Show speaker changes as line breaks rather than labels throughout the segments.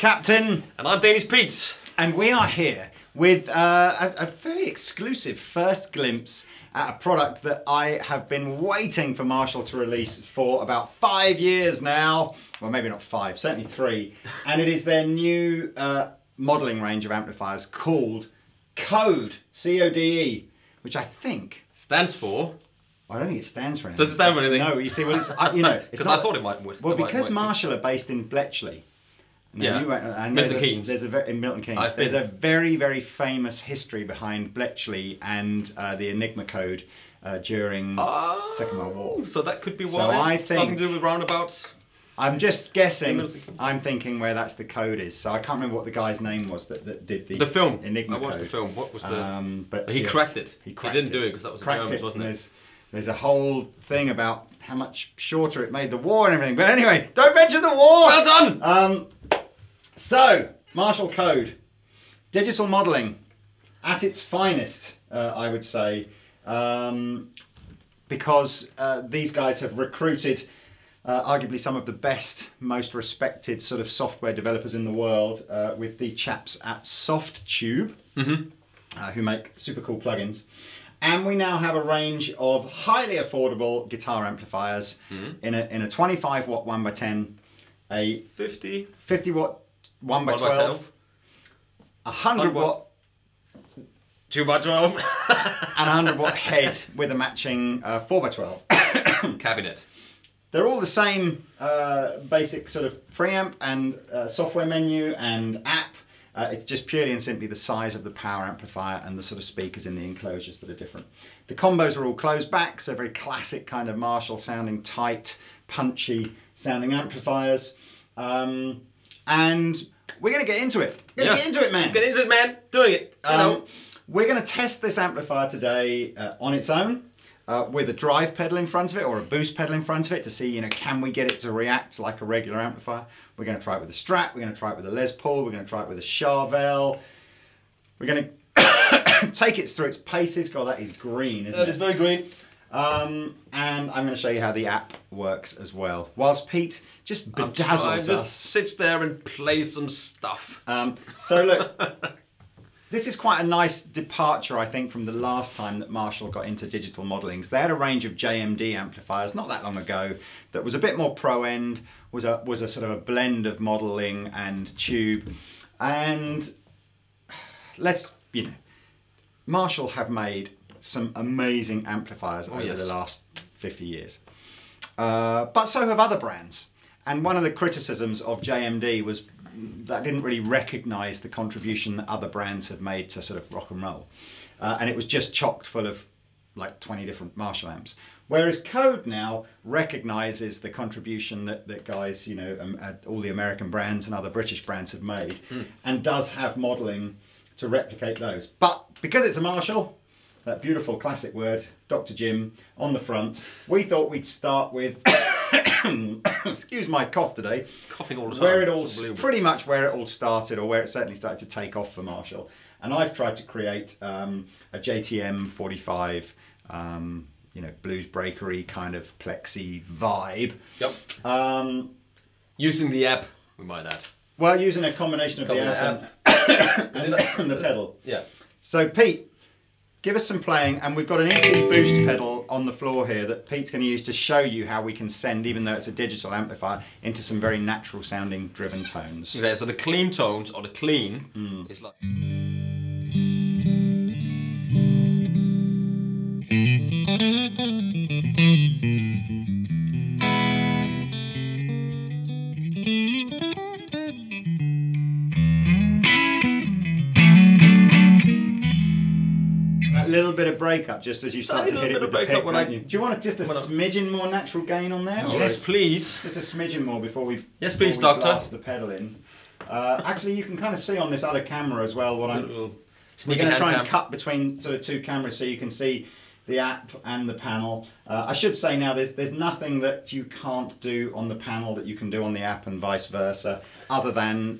Captain.
And I'm Danish Pete.
And we are here with a fairly exclusive first glimpse at a product that I have been waiting for Marshall to release for about 5 years now. Well, maybe not 5, certainly 3. And it is their new modelling range of amplifiers called Code, C-O-D-E, which I think
stands for...
I don't think it stands for anything.
Does it stand for anything?
No, you see, well, it's, you know...
Because I thought it might.
Well, because Marshall are based in Bletchley.
Yeah,
and
Milton Keynes.
In Milton Keynes. There's a very, very famous history behind Bletchley and the Enigma code during Second World War.
So that could be why.
So I think...
Nothing to do with roundabouts?
I'm just guessing. I'm thinking where that's the code is. So I can't remember what the guy's name was that did the
film.
Enigma code.
I watched the film. What was the...
but
he cracked it.
He
didn't do it because that was the Germans, wasn't it?
There's a whole thing about how much shorter it made the war and everything. But anyway, don't mention the war!
Well done!
So, Marshall Code. Digital modelling at its finest, I would say. Because these guys have recruited arguably some of the best, most respected sort of software developers in the world with the chaps at SoftTube, who make super cool plugins. And we now have a range of highly affordable guitar amplifiers in a 25 watt 1x10, a 50 watt 1x12, a 100 watt
2x12,
and a 100 watt head with a matching 4x12
cabinet.
They're all the same basic sort of preamp and software menu and app. It's just purely and simply the size of the power amplifier and the sort of speakers in the enclosures that are different. The combos are all closed back, so very classic kind of Marshall sounding, tight, punchy sounding amplifiers. And we're going to get into it. Get into it, man.
Get into it, man. Doing it.
We're going to test this amplifier today on its own. With a drive pedal in front of it or a boost pedal in front of it to see, you know, can we get it to react like a regular amplifier. We're going to try it with a Strat, we're going to try it with a Les Paul, we're going to try it with a Charvel. We're going to take it through its paces. God, that is green, isn't it?
That is very green.
And I'm going to show you how the app works as well. Whilst Pete just bedazzles us.
Just sits there and plays some stuff.
So look... This is quite a nice departure, I think, from the last time that Marshall got into digital modellings. They had a range of JMD amplifiers not that long ago that was a bit more pro-end, was a sort of a blend of modelling and tube. And Marshall have made some amazing amplifiers over the last 50 years. But so have other brands. And one of the criticisms of JMD was that didn't really recognise the contribution that other brands have made to sort of rock and roll. And it was just chocked full of like 20 different Marshall amps. Whereas Code now recognises the contribution that guys, you know, all the American brands and other British brands have made and does have modelling to replicate those. But because it's a Marshall, that beautiful classic word, Dr. Jim, on the front, we thought we'd start with... excuse my cough today.
Coughing all the time.
Where it all, pretty much where it all started, or where it certainly started to take off for Marshall. And I've tried to create a JTM 45, you know, blues breakery kind of plexi vibe.
Yep. Using the app, we might add.
Well, using a combination of the app and the pedal.
Yeah.
So Pete, give us some playing, and we've got an EP boost pedal on the floor here that Pete's going to use to show you how we can send, even though it's a digital amplifier, into some very natural sounding driven tones.
Okay, so the clean tones, or the clean, is like...
Little bit of breakup just as you start to hit it with the pick, don't you? Do you want just a smidgen more natural gain on there?
Yes, please.
Just a smidgen more before we
blast
the pedal in. Actually, you can kind of see on this other camera as well what we're going to try and cut between sort of two cameras so you can see the app and the panel. I should say now there's nothing that you can't do on the panel that you can do on the app and vice versa, other than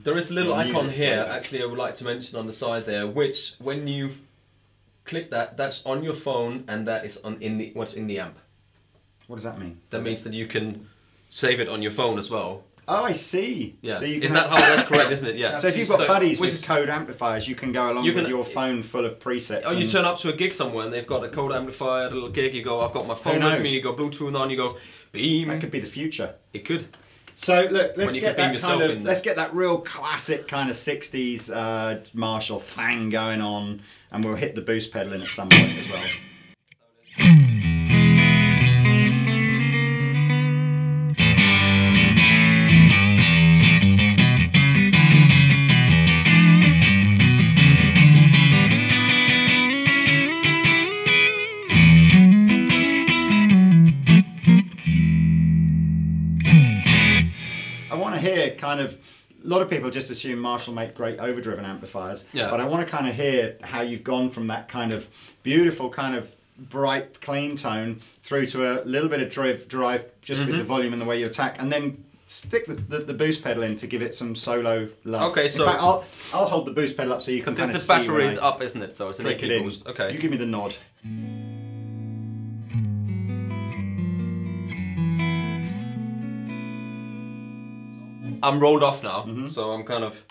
there is a little icon here. Actually, I would like to mention on the side there, which when you click that, that's on your phone, and that is what's in the amp.
What does that mean?
That means that you can save it on your phone as well.
Oh, I see.
Yeah.
So you
Isn't that how that's correct, isn't it? Yeah.
So if you've got buddies with code amplifiers, you can go along with your phone full of presets.
Oh, you turn up to a gig somewhere and they've got a code amplifier, a little gig. You go, I've got my phone with me. You go Bluetooth on. You go, beam.
That could be the future.
It could.
So look, let's get that real classic kind of 60s Marshall thing going on, and we'll hit the boost pedal in at some point as well. Kind of, a lot of people just assume Marshall make great overdriven amplifiers, but I want to kind of hear how you've gone from that kind of beautiful kind of bright clean tone through to a little bit of drive just with the volume and the way you attack, and then stick the boost pedal in to give it some solo love.
Okay, so
in fact, I'll hold the boost pedal up so you can kind of see.
Because it's a battery up, isn't it? So it's an
click it in.
Boost. Okay.
You give me the nod.
I'm rolled off now, so I'm kind of...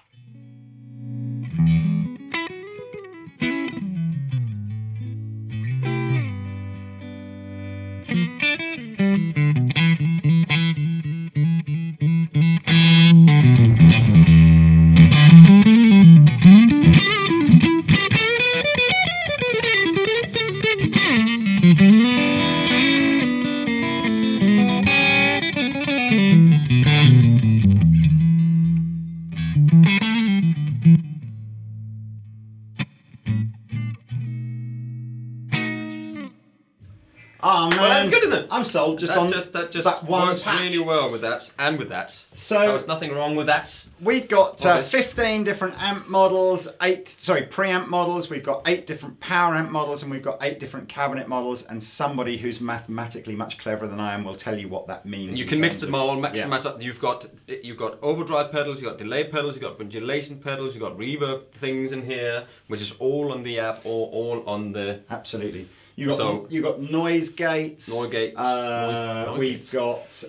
Oh man,
well, that's good, isn't it?
I'm sold just
that
one
works
patch.
really well with that and with that.
So
there was nothing wrong with that.
We've got 15 different amp models, preamp models. We've got 8 different power amp models, and we've got 8 different cabinet models. And somebody who's mathematically much cleverer than I am will tell you what that means.
And you can mix them all, maximize up. You've got overdrive pedals, you've got delay pedals, you've got modulation pedals, you've got reverb things in here, which is all on the app or all on the...
Absolutely. You've got noise gates.
Noise gates.
We've got...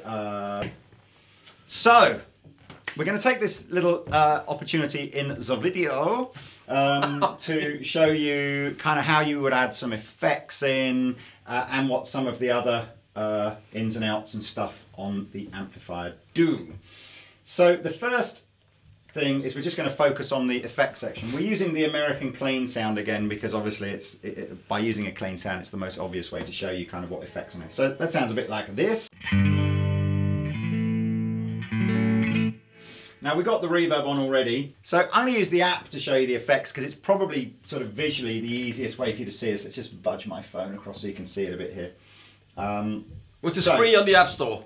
So, we're going to take this little opportunity in the video to show you kind of how you would add some effects in and what some of the other ins and outs and stuff on the amplifier do. So the first thing is we're just going to focus on the effect section. We're using the American clean sound again because obviously by using a clean sound it's the most obvious way to show you kind of what effects on it. So that sounds a bit like this. Now we've got the reverb on already, so I'm going to use the app to show you the effects because it's probably sort of visually the easiest way for you to see this. Let's just budge my phone across so you can see it a bit here.
Which is free on the App Store.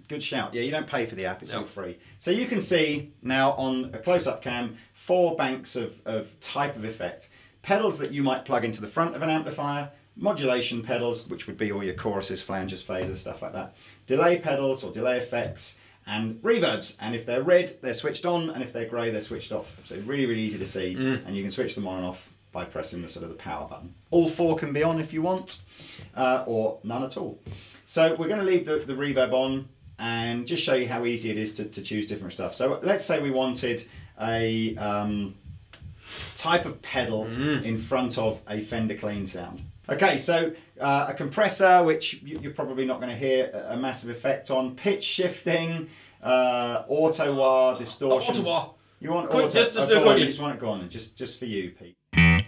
Good shout. Yeah, you don't pay for the app, it's all free. So you can see now on a close-up cam 4 banks of type of effect. Pedals that you might plug into the front of an amplifier, modulation pedals, which would be all your choruses, flanges, phasers, stuff like that, delay pedals or delay effects, and reverbs. And if they're red, they're switched on, and if they're grey, they're switched off. So really, really easy to see, and you can switch them on and off by pressing the sort of the power button. All 4 can be on if you want, or none at all. So we're going to leave the reverb on and just show you how easy it is to choose different stuff. So let's say we wanted a type of pedal in front of a Fender clean sound. Okay, so a compressor, which you're probably not going to hear a massive effect on, pitch shifting, auto wah, distortion.
Auto wah.
You want
quick,
auto?
just
you just want it go on then, just for you, Pete. Can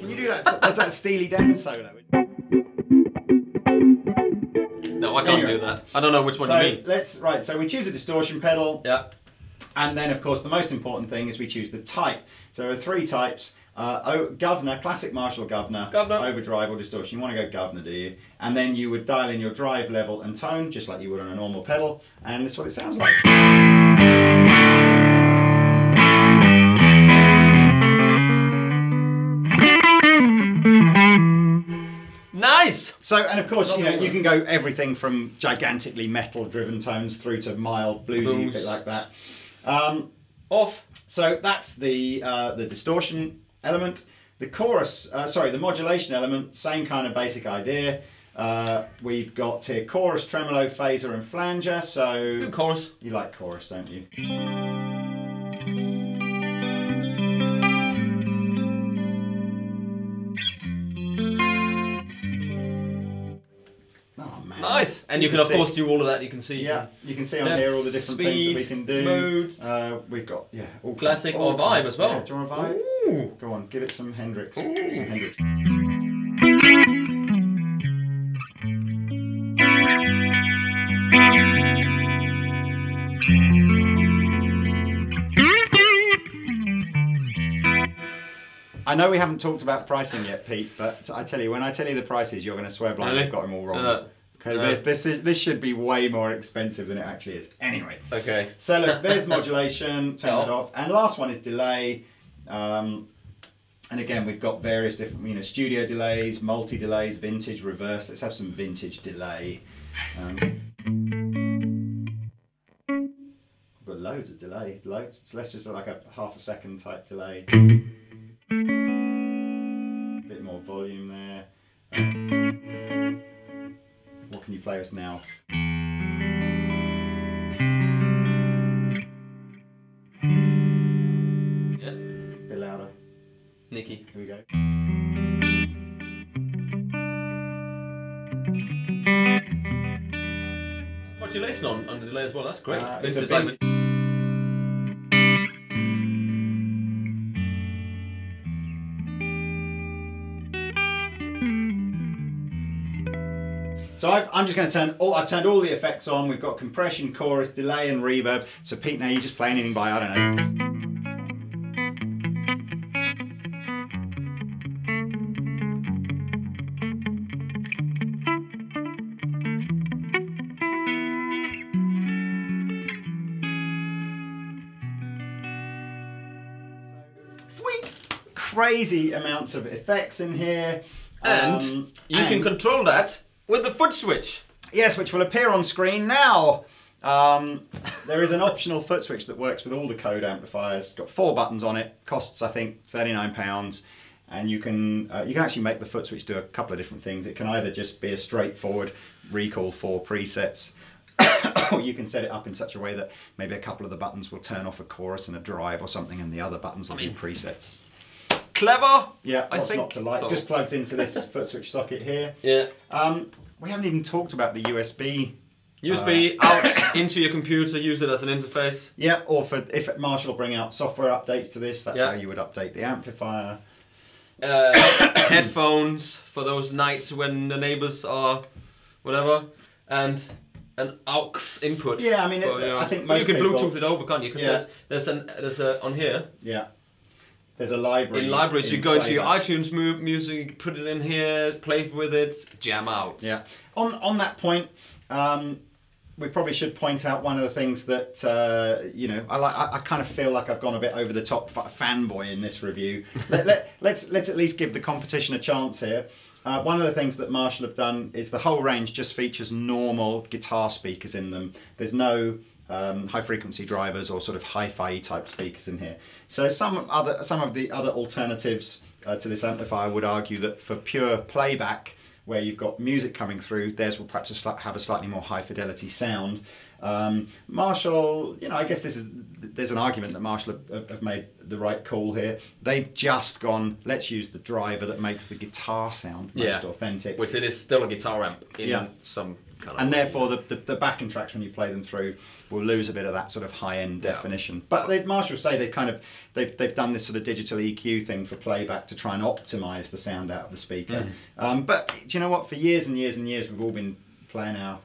you do that? That's that Steely Dan solo.
No, I can't do that. I don't know which one you mean.
So we choose a distortion pedal.
Yeah.
And then, of course, the most important thing is we choose the type. So there are 3 types. Governor, classic Marshall governor, overdrive or distortion. You want to go governor, do you? And then you would dial in your drive level and tone, just like you would on a normal pedal. And this is what it sounds like.
Nice!
So, and of course, you can go everything from gigantically metal-driven tones through to mild bluesy, a bit like that.
Off.
So that's the distortion element. The chorus, sorry, the modulation element, same kind of basic idea. We've got here chorus, tremolo, phaser and flanger. So
do chorus.
You like chorus, don't you? Oh man.
Nice. And you can of course do all of that. You can see.
Yeah, you can see on here all the different things that we can do.
Modes.
We've got all
classic or vibe as well.
Yeah, do you want a vibe?
Ooh.
Go on, give it some Hendrix.
Ooh.
Some Hendrix. I know we haven't talked about pricing yet, Pete, but I tell you, when I tell you the prices, you're going to swear blind I've got them all wrong. Because this should be way more expensive than it actually is. Anyway.
Okay.
So look, there's modulation, turn that off. And last one is delay. And again, we've got various different, studio delays, multi-delays, vintage, reverse. Let's have some vintage delay. We've got loads of delay. Loads. So let's just do like a half a second type delay. Bit more volume there. What can you play us now?
Yeah.
A bit louder.
Nicky.
Here we go.
Modulation on the delay as well. That's great.
So I'm just going to I've turned all the effects on. We've got compression, chorus, delay and reverb. So Pete, now you just play anything by, I don't know. Sweet! Crazy amounts of effects in here.
And you can control that with the foot switch.
Yes, which will appear on screen now. There is an optional foot switch that works with all the Code amplifiers. It's got 4 buttons on it. Costs, I think, £39. And you can actually make the foot switch do a couple of different things. It can either just be a straightforward recall 4 presets, or you can set it up in such a way that maybe a couple of the buttons will turn off a chorus and a drive or something, and the other buttons will be presets.
Clever.
Yeah,
I think
not to like.
so.
Just plugs into this foot switch socket here.
Yeah.
We haven't even talked about the USB.
USB out into your computer, use it as an interface.
Yeah, or if Marshall bring out software updates to this, that's how you would update the amplifier.
Headphones for those nights when the neighbors are whatever, and an aux input.
Yeah, I mean, I think most
you can
people,
Bluetooth it over, can't you? Because there's a on here.
Yeah. There's a library.
In libraries, you go to your iTunes music, put it in here, play with it, jam out.
Yeah. On that point, we probably should point out one of the things that I kind of feel like I've gone a bit over the top fanboy in this review. Let's at least give the competition a chance here. One of the things that Marshall have done is the whole range just features normal guitar speakers in them. There's no high frequency drivers or sort of hi-fi type speakers in here. So some of the other alternatives to this amplifier would argue that for pure playback, where you've got music coming through, theirs will perhaps have a slightly more high fidelity sound. Marshall, I guess there's an argument that Marshall have made the right call here. They've just gone, let's use the driver that makes the guitar sound most authentic.
Which it is still a guitar amp in some kind of
and therefore the backing tracks, when you play them through, will lose a bit of that sort of high-end definition. But Marshall say they've done this sort of digital EQ thing for playback to try and optimize the sound out of the speaker. But do you know what? For years and years and years, we've all been playing our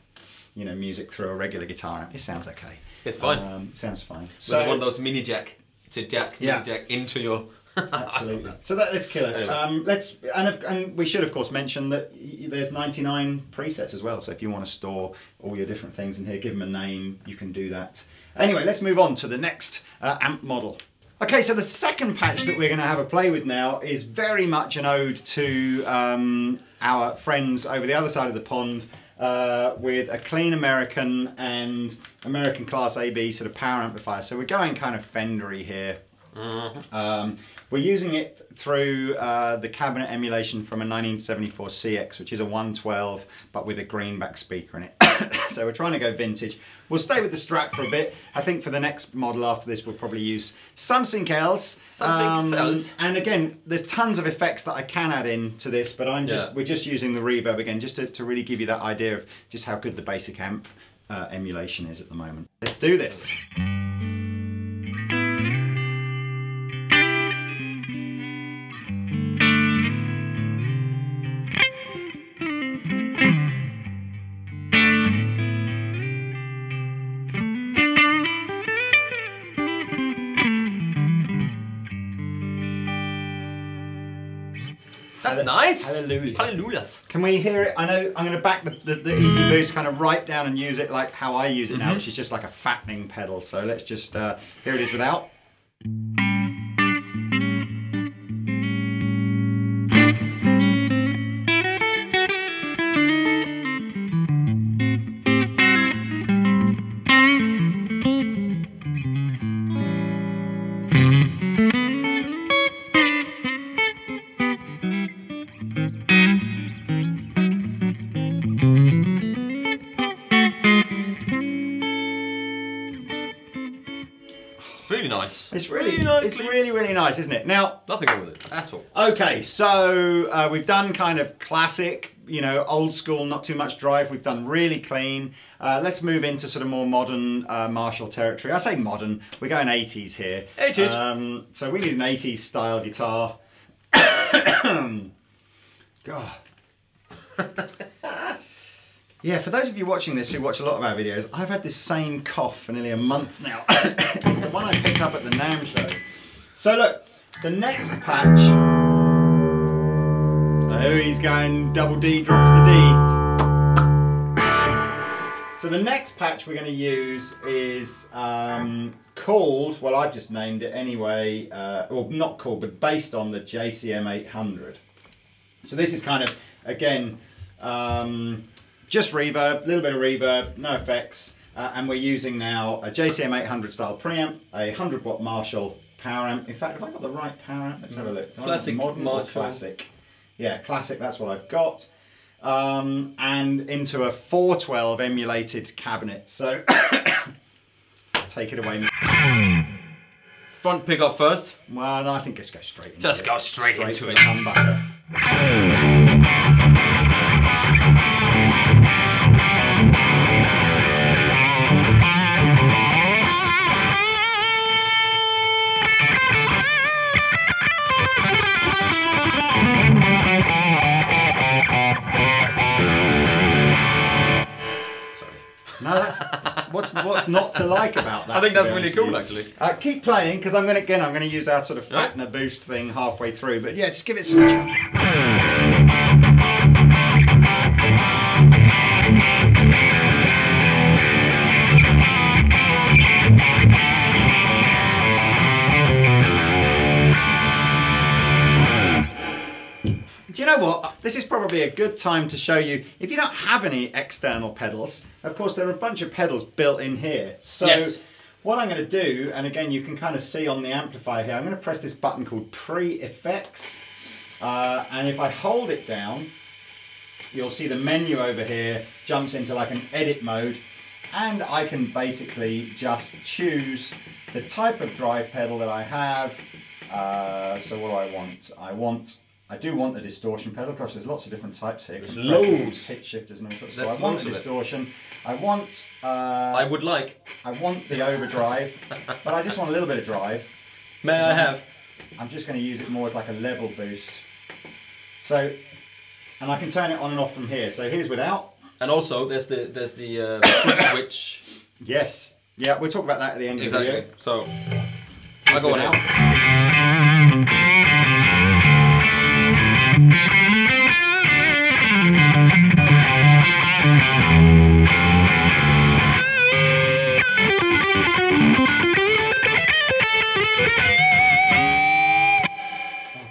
music through a regular guitar amp. It sounds okay.
It's fine.
Sounds fine.
So one of those mini jack to jack into your.
Absolutely. So let's kill it. Anyway. And we should of course mention that there's 99 presets as well. So if you want to store all your different things in here, give them a name, you can do that. Anyway, let's move on to the next amp model. Okay, so the second patch that we're going to have a play with now is very much an ode to our friends over the other side of the pond, with a clean American and American Class AB sort of power amplifier. So we're going kind of Fendery here. We're using it through the cabinet emulation from a 1974 CX, which is a 112, but with a greenback speaker in it. So we're trying to go vintage. We'll stay with the Strat for a bit. I think for the next model after this, we'll probably use something else.
Something else.
And again, there's tons of effects that I can add in to this, but we're just using the reverb again, just to really give you that idea of just how good the basic amp emulation is at the moment. Let's do this.
That's nice.
Hallelujah.
Hallelujahs.
Can we hear it? I know I'm going to back the EP boost kind of right down and use it like how I use it now, which is just like a fattening pedal. So let's just, here it is without.
Really nice.
It's really nice. It's really nice, isn't it? Now,
nothing wrong with it at all.
Okay, so we've done kind of classic, you know, old school, not too much drive. We've done really clean. Let's move into sort of more modern Marshall territory. I say modern. We're going 80s here.
80s.
So we need an 80s style guitar. God. Yeah, for those of you watching this who watch a lot of our videos, I've had this same cough for nearly a month now. It's the one I picked up at the NAMM show. So look, the next patch... Oh, he's going double D, drop for the D. So the next patch we're going to use is called, well I've just named it anyway, well not called, but based on the JCM 800. So this is kind of, again, just reverb, a little bit of reverb, no effects, and we're using now a JCM 800 style preamp, a 100 watt Marshall power amp. In fact, have I got the right power amp? Let's have a look.
Classic
modern or classic? Yeah, classic, that's what I've got. And into a 412 emulated cabinet. So, take it away.
Front pickup first.
Well, no, I think let's go straight into it.
Just go straight into it.
Humbucker. No, that's what's not to like about that.
I think that's really cool, actually.
Keep playing because I'm going to use our sort of fattener boost thing halfway through. But yeah, just give it some chance. Do you know what? This is probably a good time to show you, if you don't have any external pedals, of course there are a bunch of pedals built in here. So what I'm going to do, and again you can kind of see on the amplifier here, I'm going to press this button called Pre-Effects, and if I hold it down, you'll see the menu over here jumps into like an edit mode, and I can basically just choose the type of drive pedal that I have. So what do I want? I do want the distortion pedal. Gosh, there's lots of different types here.
There's loads.
Pitch shifters and all sorts. So I want the distortion. I want...
I
want the overdrive, but I just want a little bit of drive.
May I have?
I'm just going to use it more as like a level boost. So, and I can turn it on and off from here. So here's without.
And also there's the switch.
Yes. Yeah, we'll talk about that at the end of the video.
So I go on out.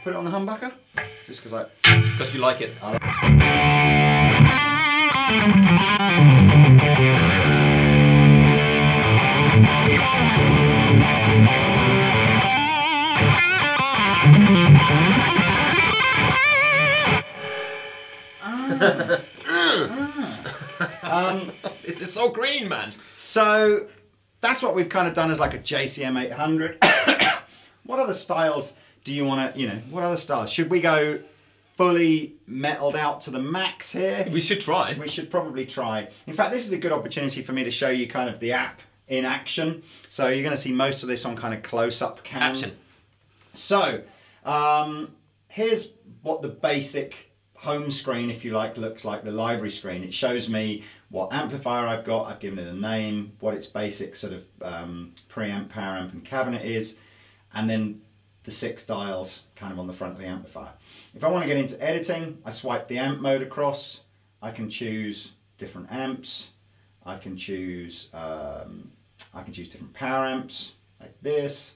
Put it on the humbucker, just because
you like it. It's so green, man.
So that's what we've kind of done as like a JCM 800. What other styles do you want to, what other styles? Should we go fully metalled out to the max here?
We should try.
We should probably try. In fact, this is a good opportunity for me to show you kind of the app in action. So you're going to see most of this on kind of close-up cam.
Action.
So here's what the basic home screen, if you like, looks like, the library screen. It shows me what amplifier I've got, I've given it a name, what its basic sort of preamp, power amp and cabinet is, and then the 6 dials kind of on the front of the amplifier. If I want to get into editing, I swipe the amp mode across. I can choose different amps. I can choose different power amps like this,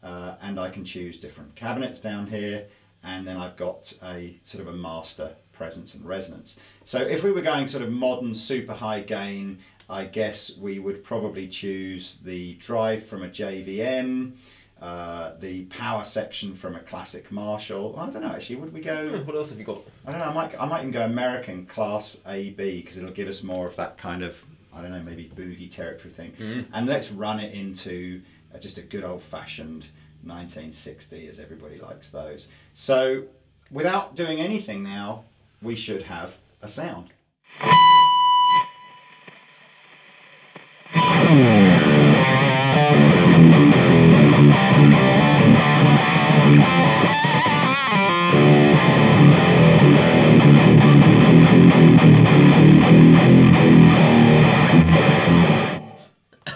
and I can choose different cabinets down here. And then I've got a sort of a master presence and resonance. So if we were going sort of modern super high gain, I guess we would probably choose the drive from a JVM, the power section from a classic Marshall. I don't know actually, would we go...
What else have you got?
I don't know, I might even go American Class AB because it'll give us more of that kind of, I don't know, maybe boogie territory thing. And let's run it into just a good old fashioned 1960, as everybody likes those. So without doing anything now, we should have a sound.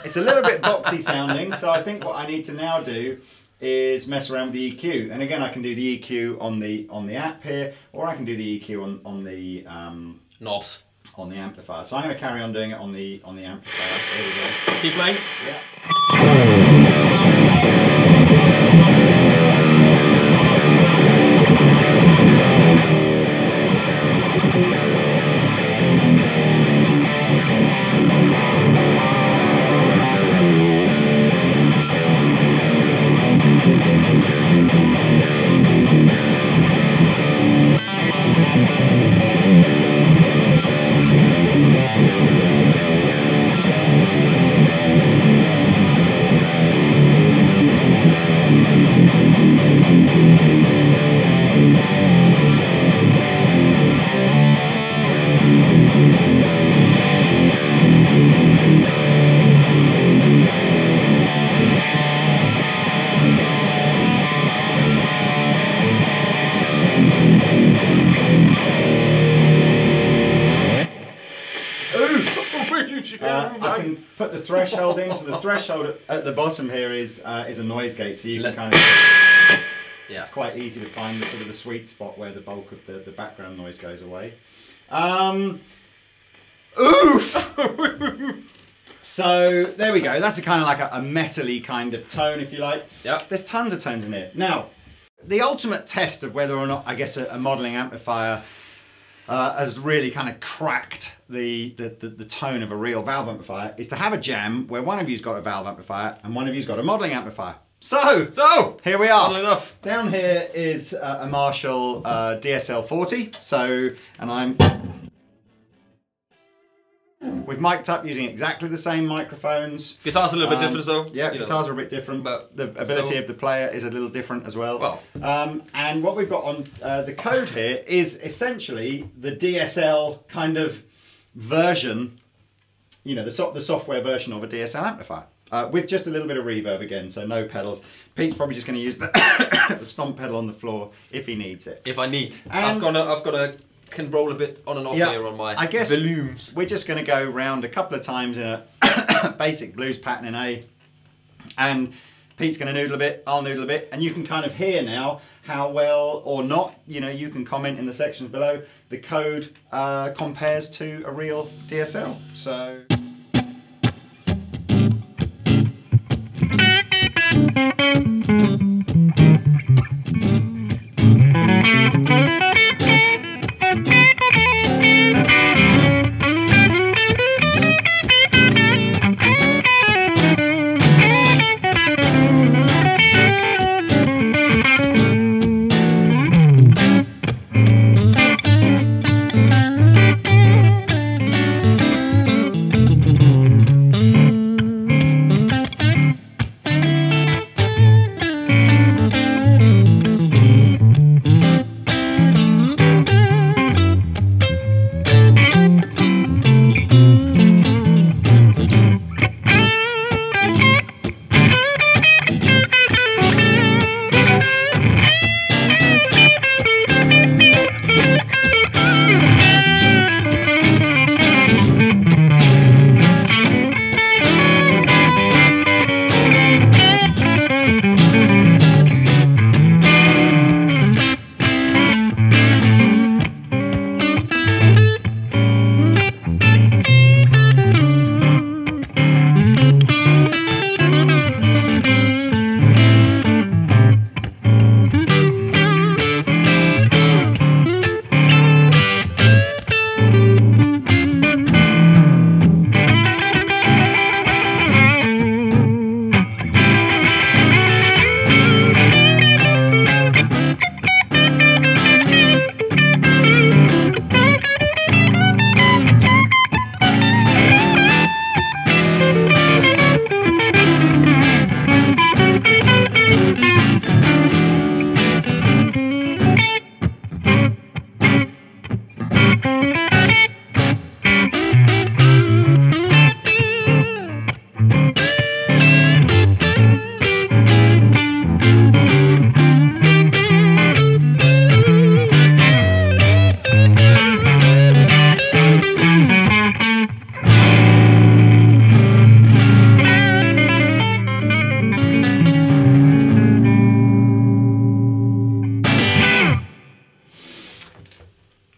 It's a little bit boxy sounding, so I think what I need to now do is mess around with the EQ. And again, I can do the EQ on the app here, or I can do the EQ on the
knobs
on the amplifier. So I'm going to carry on doing it on the amplifier. So here we go.
Keep playing.
Yeah. I can put the threshold in, so the threshold at the bottom here is a noise gate, so you can kind of yeah. It's quite easy to find the sort of the sweet spot where the bulk of the background noise goes away. Oof! So there we go. That's a kind of like a metal-y kind of tone, if you like.
Yeah.
There's tons of tones in here. Now, the ultimate test of whether or not, I guess, a modelling amplifier has really kind of cracked the tone of a real valve amplifier is to have a jam where one of you's got a valve amplifier and one of you's got a modelling amplifier. So here we are.
Enough.
Down here is a Marshall DSL 40. So, and we've mic'd up using exactly the same microphones.
Guitar's a little bit different though.
Yeah, guitars are a bit different, but the ability of the player is a little different as well. And what we've got on the code here is essentially the DSL kind of version, you know, the software version of a DSL amplifier. With just a little bit of reverb again, so no pedals. Pete's probably just going to use the, the stomp pedal on the floor if he needs it.
If I need. I've got a can roll a bit on and off here on my volumes.
We're just going to go round a couple of times in a basic blues pattern in A, and Pete's going to noodle a bit, I'll noodle a bit, and you can kind of hear now how well or not, you know, you can comment in the sections below, the code compares to a real DSL. So.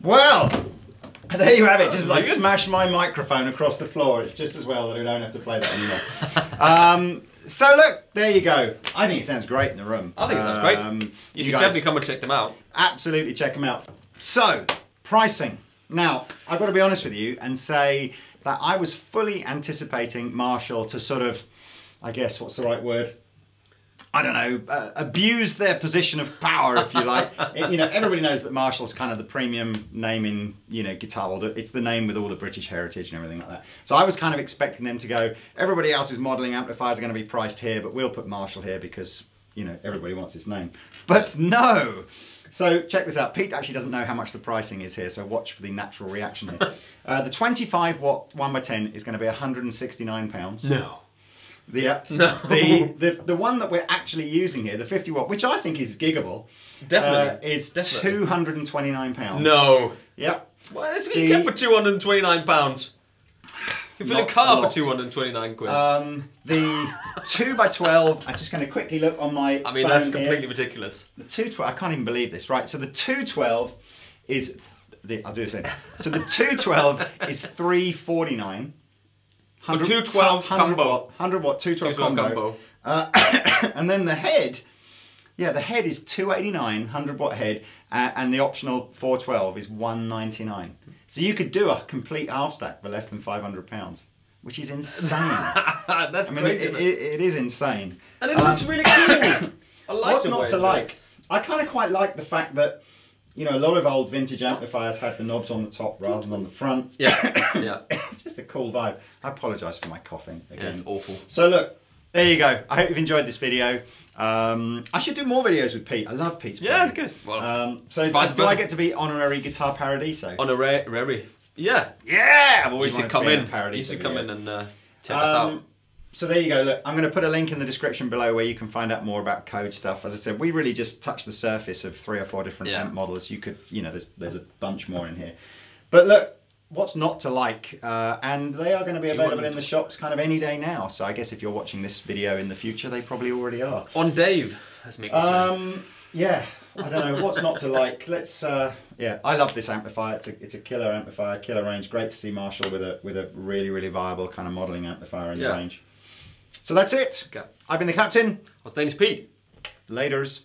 Well, there you have it. Just as I smash my microphone across the floor, it's just as well that I don't have to play that anymore. So look, there you go. I think it sounds great in the room.
I think it sounds great. You should definitely come and check them out.
Absolutely check them out. So, pricing. Now, I've got to be honest with you and say that I was fully anticipating Marshall to sort of, I guess, what's the right word? I don't know, abuse their position of power, if you like. You know, everybody knows that Marshall's kind of the premium name in, you know, guitar world. It's the name with all the British heritage and everything like that. So I was kind of expecting them to go, everybody else's modelling amplifiers are going to be priced here, but we'll put Marshall here because, you know, everybody wants its name. But no! So check this out. Pete actually doesn't know how much the pricing is here, so watch for the natural reaction here. The 25 watt 1x10 is going to be £169.
No.
The one that we're actually using here, the 50 watt, which I think is giggable, is £229.
No.
Yep.
What else can you get for £229? You fill a car for 229 quid.
The 2x12, I'm just going to quickly look on my
I mean,
phone
that's completely
here.
ridiculous.
The 212, I can't even believe this. Right, so the 212 is, I'll do this in. So the 212 is £349.
212 combo.
100 watt 212 combo. And then the head, yeah, the head is £289, 100 watt head, and the optional 412 is £199. So you could do a complete half stack for less than £500, which is insane.
That's crazy.
It is insane.
And it looks really cool. I like
what's not to like? I kind of quite like the fact that, you know, a lot of old vintage amplifiers had the knobs on the top rather than on the front.
Yeah, yeah.
It's just a cool vibe. I apologise for my coughing again.
Yeah, it's awful.
So look, there you go. I hope you've enjoyed this video. I should do more videos with Pete. I love Pete's.
Yeah, it's good. Well,
so do I get to be honorary guitar paradiso?
Honorary. Yeah.
Yeah. I've always
you should come in. You should come in and check us out.
So there you go. Look, I'm going to put a link in the description below where you can find out more about code stuff. As I said, we really just touched the surface of 3 or 4 different amp models. You could, you know, there's a bunch more in here. But look, what's not to like? And they are going to be available in the shops kind of any day now. So I guess if you're watching this video in the future, they probably already are.
On Dave, as Mick would say.
Yeah, I don't know what's not to like. Let's yeah, I love this amplifier. It's a killer amplifier, killer range. Great to see Marshall with a really viable kind of modelling amplifier in the range. So that's it.
Okay.
I've been the captain.
Well, thanks, Pete.
Laters.